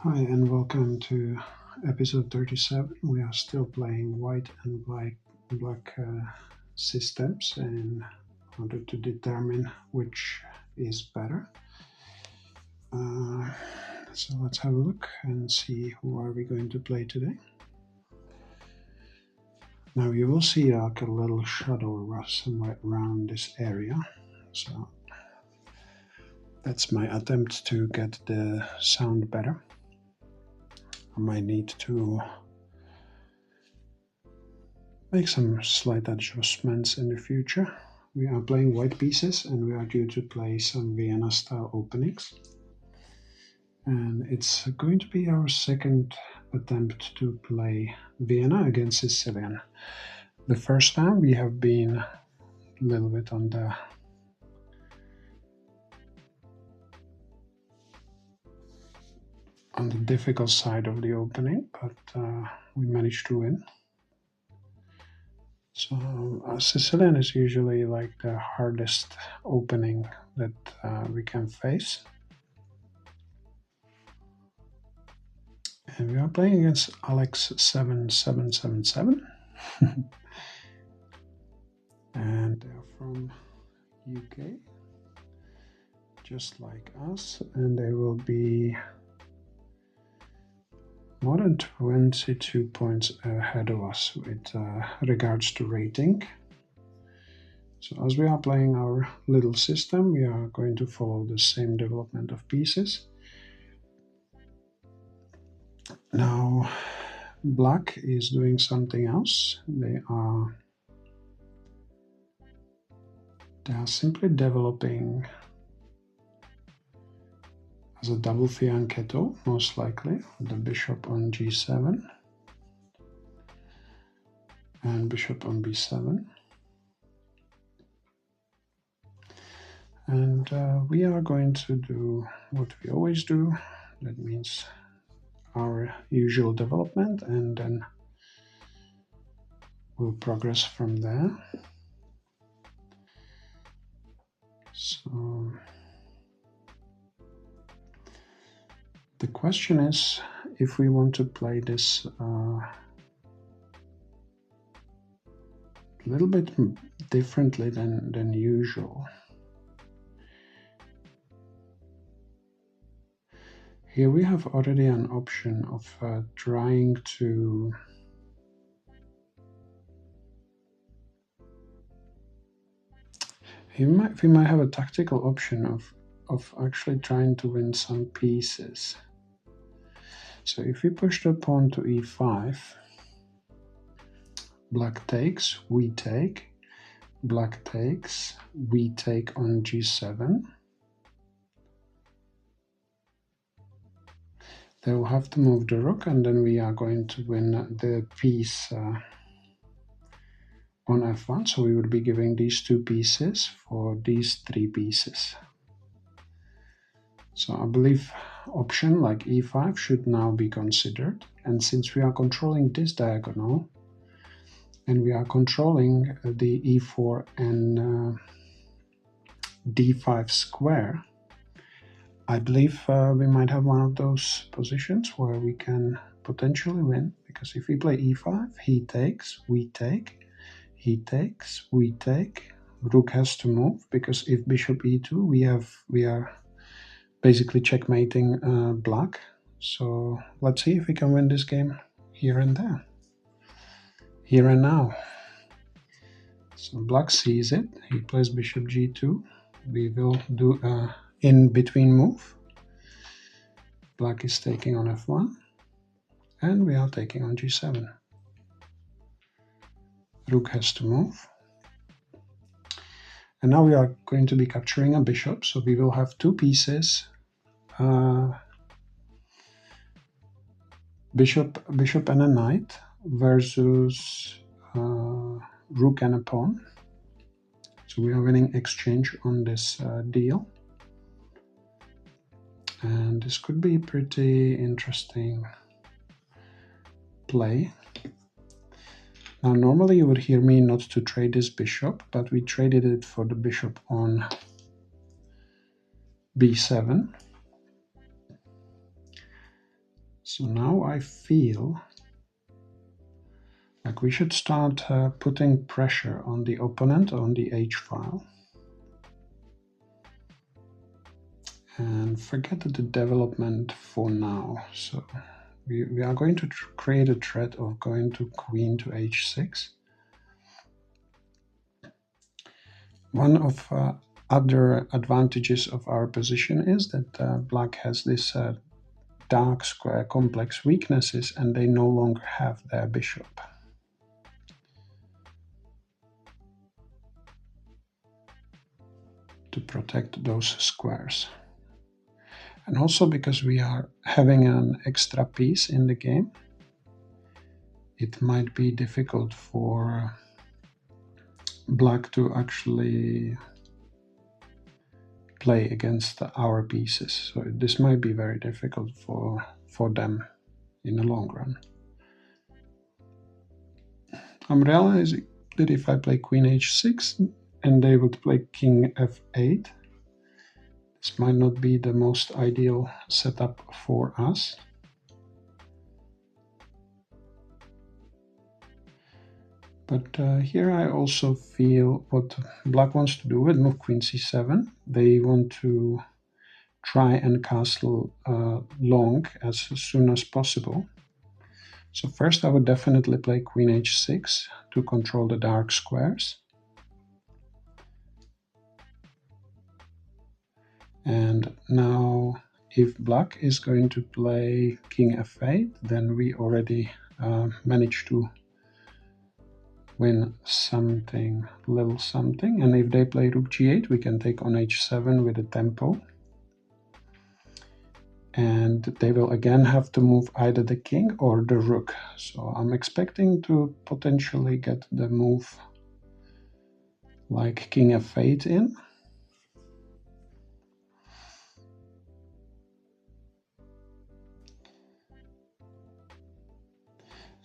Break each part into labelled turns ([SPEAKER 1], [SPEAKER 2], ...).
[SPEAKER 1] Hi and welcome to episode 37. We are still playing white and black systems in order to determine which is better. So let's have a look and see who are we going to play today. Now you will see like a little shadow somewhere around this area. So that's my attempt to get the sound better. I might need to make some slight adjustments in the future. We are playing white pieces and we are due to play some Vienna style openings. And it's going to be our second attempt to play Vienna against Sicilian. The first time we have been a little bit on the difficult side of the opening, but we managed to win. So Sicilian is usually like the hardest opening that we can face. And we are playing against Alex 7777. And they're from UK, just like us, and they will be more than 22 points ahead of us with regards to rating. So as we are playing our little system, we are going to follow the same development of pieces. Now black is doing something else. They are simply developing as a double fianchetto, most likely, the bishop on g7 and bishop on b7. And we are going to do what we always do. That means our usual development, and then we'll progress from there. So the question is if we want to play this a little bit differently than usual. Here we have already an option of trying to we might have a tactical option of actually trying to win some pieces. So if we push the pawn to e5, black takes, we take, black takes, we take on g7. They will have to move the rook, and then we are going to win the piece on f1. So we would be giving these two pieces for these three pieces. So I believe option like e5 should now be considered. And since we are controlling this diagonal, and we are controlling the e4 and d5 square, I believe we might have one of those positions where we can potentially win, because if we play e5, he takes, we take, he takes, we take, rook has to move, because if bishop e2, we are basically checkmating black. So let's see if we can win this game here and there, here and now. So black sees it, he plays bishop g2, we will do a in-between move. Black is taking on f1, and we are taking on g7. Rook has to move. And now we are going to be capturing a bishop, so we will have two pieces, bishop and a knight versus rook and a pawn. So we are winning exchange on this deal. And this could be a pretty interesting play. Now normally you would hear me not to trade this bishop, but we traded it for the bishop on b7. So now I feel like we should start putting pressure on the opponent on the h-file. And forget the development for now. So we are going to create a threat of going to queen to h6. One of other advantages of our position is that black has this dark square complex weaknesses, and they no longer have their bishop. To protect those squares. And also because we are having an extra piece in the game, it might be difficult for black to actually play against our pieces. So this might be very difficult for them in the long run. I'm realizing that if I play queen h6 and they would play king f8, this might not be the most ideal setup for us. But here I also feel what black wants to do with move queen c7. They want to try and castle long as soon as possible. So first I would definitely play queen h6 to control the dark squares. And now if black is going to play king f8, then we already managed to win something, little something. And if they play rook g8, we can take on h7 with a tempo. And they will again have to move either the king or the rook. So I'm expecting to potentially get the move like king f8 in.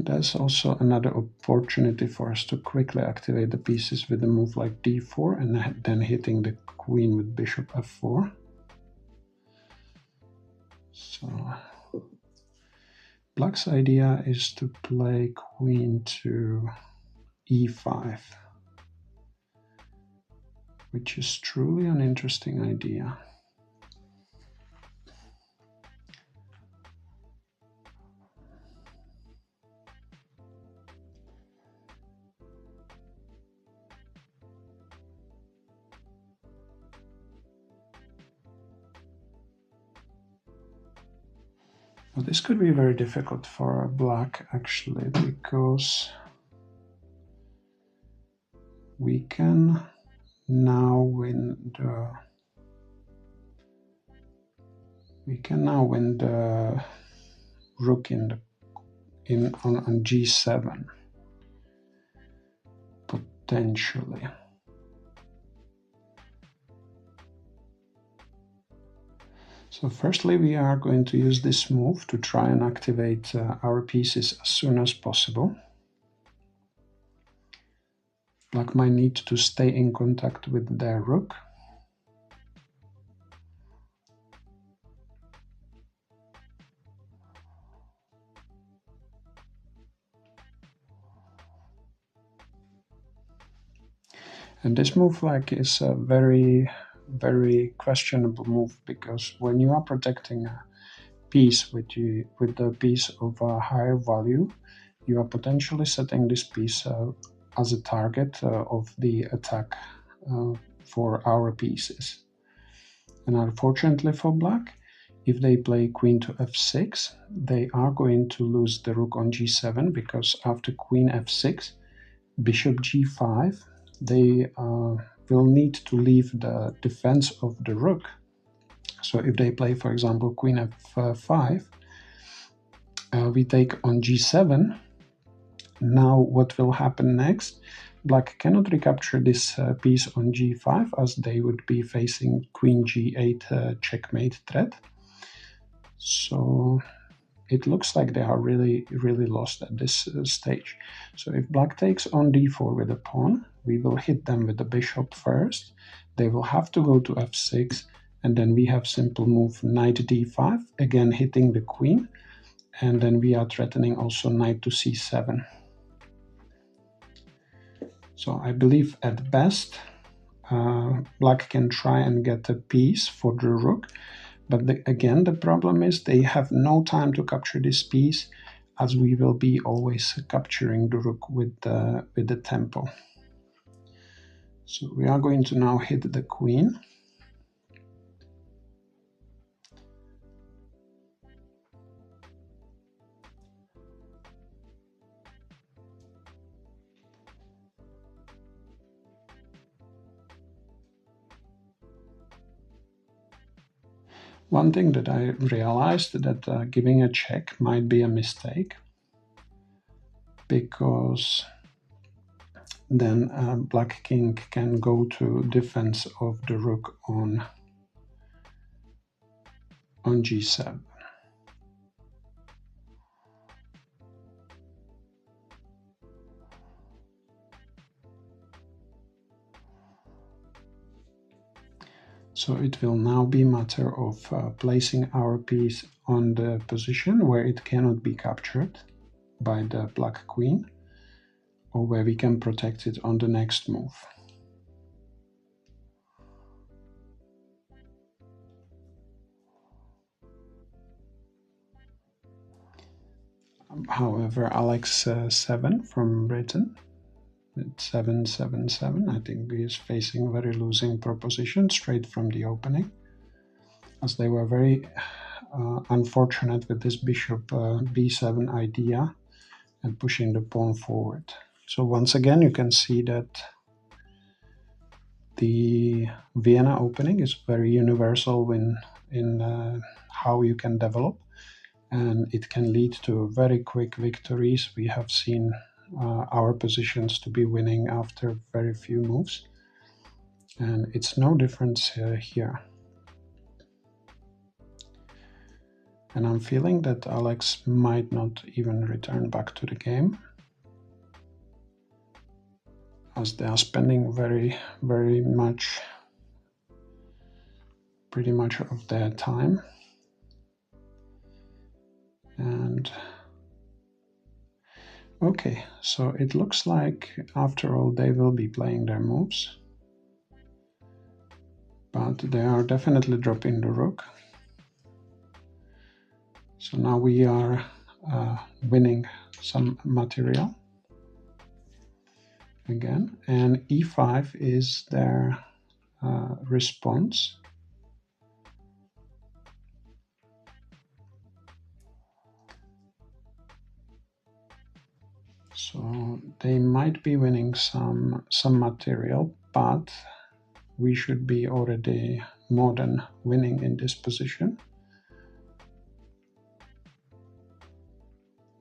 [SPEAKER 1] There's also another opportunity for us to quickly activate the pieces with a move like d4 and then hitting the queen with bishop f4. So black's idea is to play queen to e5, which is truly an interesting idea. Well, this could be very difficult for black actually, because we can now win the rook on g7 potentially. So firstly, we are going to use this move to try and activate our pieces as soon as possible. Black might need to stay in contact with their rook. And this move is a very, very questionable move, because when you are protecting a piece with the piece of a higher value, you are potentially setting this piece as a target of the attack for our pieces. And unfortunately for black, if they play queen to f6, they are going to lose the rook on g7, because after queen f6, bishop g5, they will need to leave the defense of the rook. So if they play, for example, queen f5, we take on g7. Now what will happen next? Black cannot recapture this piece on g5, as they would be facing queen g8 checkmate threat. So it looks like they are really, really lost at this stage. So if black takes on d4 with a pawn, we will hit them with the bishop first. They will have to go to f6, and then we have simple move knight d5, again hitting the queen. and then we are threatening also knight to c7. So I believe at best black can try and get a piece for the rook, but again the problem is they have no time to capture this piece, as we will be always capturing the rook with the tempo. So we are going to now hit the queen. One thing that I realized that giving a check might be a mistake, because then black king can go to defense of the rook on g7. So it will now be a matter of placing our piece on the position where it cannot be captured by the black queen, or where we can protect it on the next move. However, Alex 7 from Britain, at 777, I think he is facing a very losing proposition straight from the opening, as they were very unfortunate with this bishop b7 idea and pushing the pawn forward. So once again, you can see that the Vienna opening is very universal in how you can develop, and it can lead to very quick victories. We have seen our positions to be winning after very few moves, and it's no difference here. And I'm feeling that Alex might not even return back to the game, as they are spending very much, pretty much of their time. And okay, so it looks like after all they will be playing their moves, but they are definitely dropping the rook. So now we are winning some material again, and e5 is their response. So they might be winning some material, but we should be already more than winning in this position.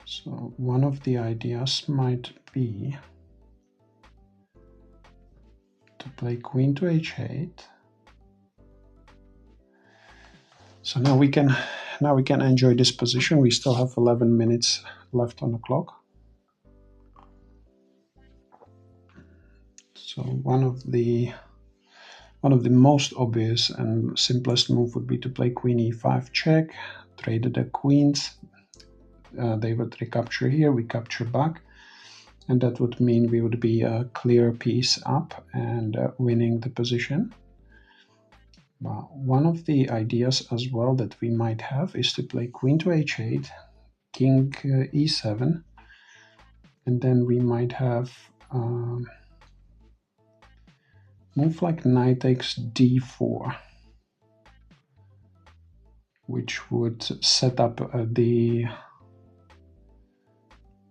[SPEAKER 1] So one of the ideas might be to play queen to h8. So now we can enjoy this position. We still have 11 minutes left on the clock. So one of the most obvious and simplest move would be to play queen e5 check, trade the queens. They would recapture here, we capture back, and that would mean we would be a clear piece up and winning the position. One of the ideas as well that we might have is to play queen to h8, king e7, and then we might have move like knight takes d4, which would set up the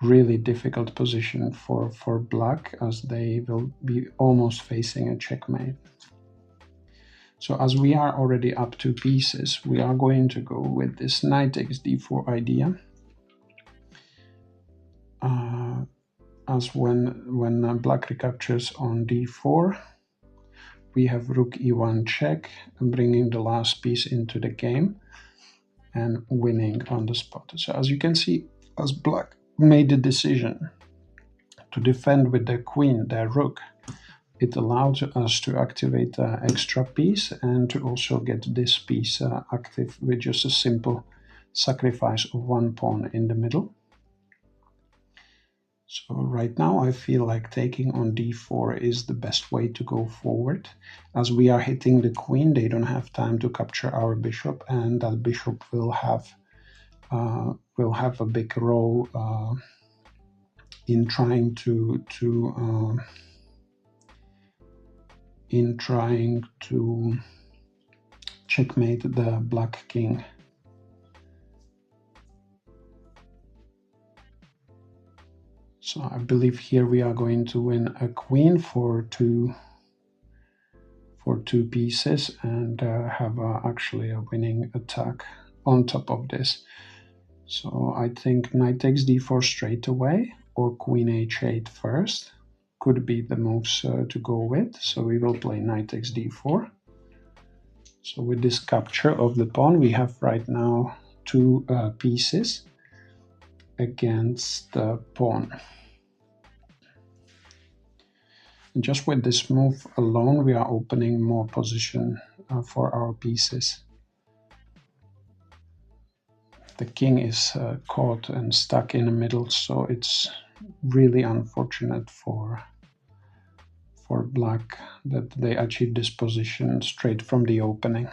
[SPEAKER 1] really difficult position for black, as they will be almost facing a checkmate. So as we are already up 2 pieces, we are going to go with this knight takes d4 idea. As when black recaptures on d4, we have rook e1 check, bringing the last piece into the game and winning on the spot. So as you can see, as black made the decision to defend with their queen, their rook, it allowed us to activate an extra piece and to also get this piece active with just a simple sacrifice of one pawn in the middle. So right now I feel like taking on d4 is the best way to go forward. As we are hitting the queen, they don't have time to capture our bishop, and that bishop will have a big role in trying to checkmate the black king. So I believe here we are going to win a queen for two pieces and have actually a winning attack on top of this. So I think knight takes d4 straight away, or queen h8 first could be the moves to go with. So we will play knight takes d4. So with this capture of the pawn, we have right now two pieces against the pawn. And just with this move alone, we are opening more position for our pieces. The king is caught and stuck in the middle, so it's really unfortunate for black that they achieved this position straight from the opening.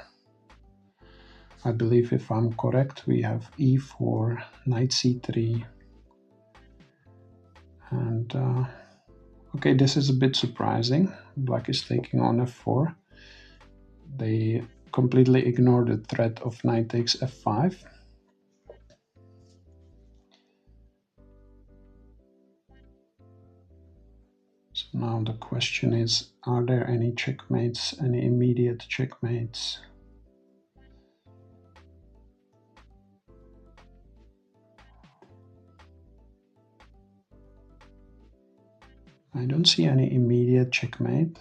[SPEAKER 1] I believe, if I'm correct, we have e4, knight c3, and okay, this is a bit surprising. Black is taking on f4. They completely ignore the threat of knight takes f5. So now the question is, are there any checkmates, any immediate checkmates? I don't see any immediate checkmate.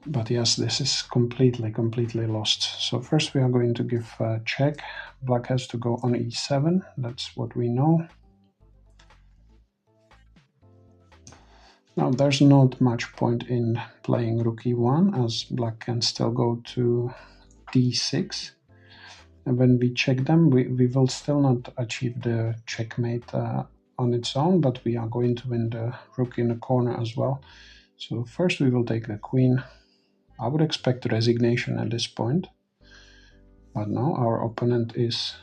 [SPEAKER 1] But yes, this is completely lost. So first we are going to give a check. Black has to go on e7, that's what we know. Now there's not much point in playing rook e1, as black can still go to d6. And when we check them, we will still not achieve the checkmate on its own, but we are going to win the rook in the corner as well. So first we will take the queen. I would expect resignation at this point, but now our opponent is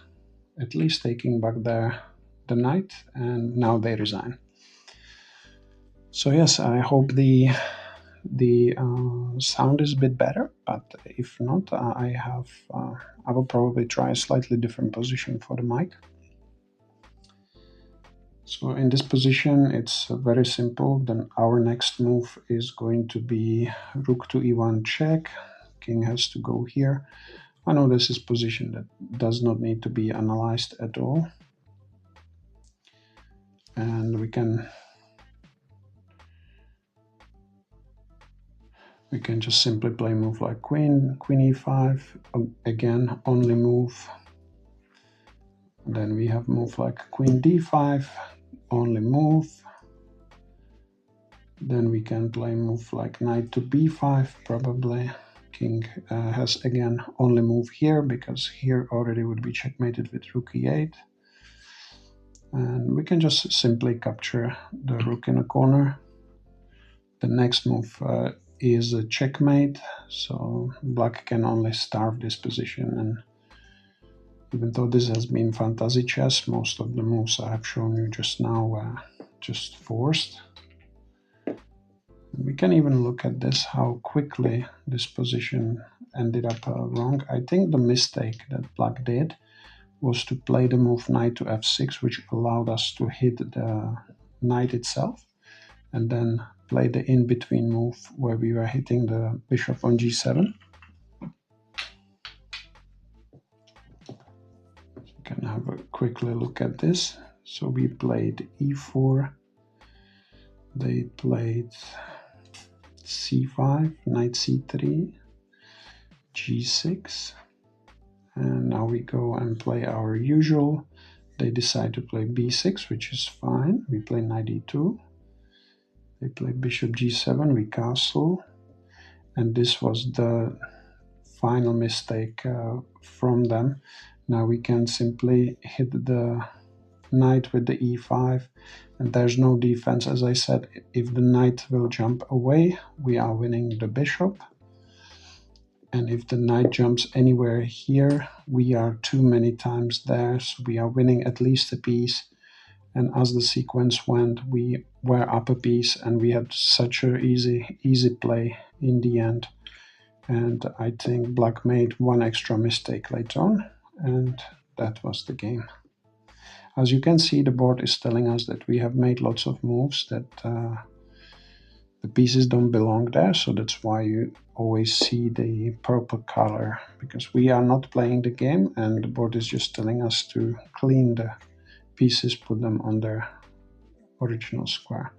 [SPEAKER 1] at least taking back the knight, and now they resign. So yes, I hope the sound is a bit better, but if not, I will probably try a slightly different position for the mic. So in this position, it's very simple. Then our next move is going to be rook to e1 check. King has to go here. I know this is position that does not need to be analyzed at all. And we can just simply play move like queen e5, again only move. Then we have move like queen d5, only move. Then we can play move like knight to b5, probably. King has again only move here, because here already would be checkmated with rook e8. And we can just simply capture the rook in a corner. The next move is a checkmate, so black can only starve this position. And even though this has been fantasy chess, most of the moves I have shown you just now were just forced. We can even look at this, how quickly this position ended up wrong. I think the mistake that black did was to play the move knight to f6, which allowed us to hit the knight itself, and then play the in-between move where we were hitting the bishop on g7. You can have a quickly look at this. So we played e4, they played c5, knight c3, g6, and now we go and play our usual They decide to play b6, which is fine. We play knight e2. They play bishop g7, we castle. And this was the final mistake from them. Now we can simply hit the knight with the e5, and there's no defense. As I said, if the knight will jump away, we are winning the bishop. And if the knight jumps anywhere here, we are too many times there, so we are winning at least a piece. And as the sequence went, we were up a piece, and we had such a easy play in the end. And I think black made one extra mistake later on, and that was the game. As you can see, the board is telling us that we have made lots of moves, that the pieces don't belong there, so that's why you always see the purple color, because we are not playing the game and the board is just telling us to clean the pieces, put them on their original square.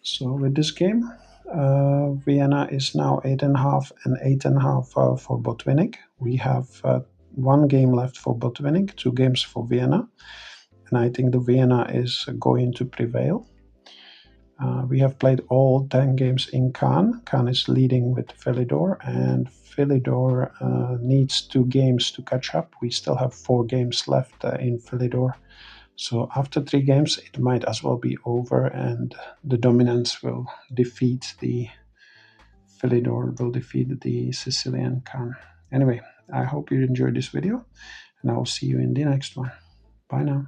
[SPEAKER 1] So with this game, Vienna is now 8.5 and 8.5 for Botvinnik. We have one game left for Botvinnik, 2 games for Vienna, and I think the Vienna is going to prevail. We have played all 10 games in Khan. Khan is leading with Philidor, and Philidor needs 2 games to catch up. We still have 4 games left in Philidor. So after 3 games, it might as well be over, and the dominance will defeat the Philidor, will defeat the Sicilian Khan. Anyway, I hope you enjoyed this video, and I will see you in the next one. Bye now.